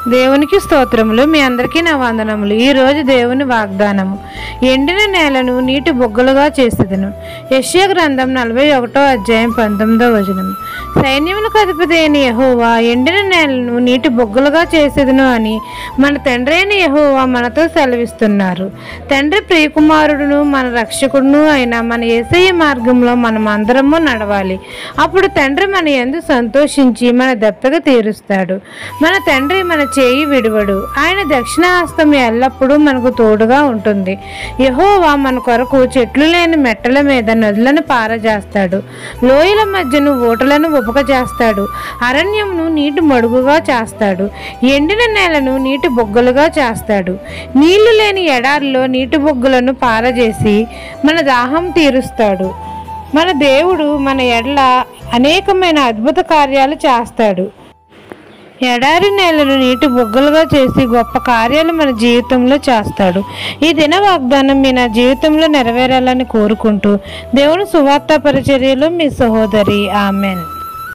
దేవునికి స్తోత్రములు. మీ అందరికీ నా వందనములు. ఈరోజు దేవుని వాగ్దానము. ఎండిన నేలను నీటి బొగ్గలుగా చేసేదను. యెషయా గ్రంథం 41:19. సైన్యములకు అధిపతి అయిన యెహోవా ఎండిన నేలను నీటి బొగ్గలుగా చేసేదను అని మన తండ్రి అయిన యెహోవా మనతో సెలవిస్తున్నారు. తండ్రి ప్రియకుమారుడును మన రక్షకుడును అయిన మన యేసయ్య మార్గంలో మనం అందరము నడవాలి. అప్పుడు తండ్రి మన యందు సంతోషించి మన దత్తత తీరుస్తాడు. మన తండ్రి మన చేయి విడువడు. ఆయన దక్షిణహస్తం ఎల్లప్పుడూ మనకు తోడుగా ఉంటుంది. యెహోవా మన కొరకు చెట్లు లేని మెట్టల మీద నదులను పారజేస్తాడు. లోయల మధ్యను ఊటలను ఉపకజేస్తాడు. అరణ్యమును నీటి మడుగుగా చేస్తాడు. ఎండిన నేలను నీటి బొగ్గలుగా చేస్తాడు. నీళ్లు లేని ఎడారిలో నీటి బొగ్గులను పారజేసి మన దాహం తీరుస్తాడు. మన దేవుడు మన ఎడల అనేకమైన అద్భుత కార్యాలు చేస్తాడు. ఎడారి నేలను నీటి బొగ్గలుగా చేసి గొప్ప కార్యాలు మన జీవితంలో చేస్తాడు. ఈ దిన వాగ్దానం మీ నా జీవితంలో నెరవేరాలని కోరుకుంటూ దేవుని సువార్త పరిచర్యలో మీ సహోదరి. ఆమెన్.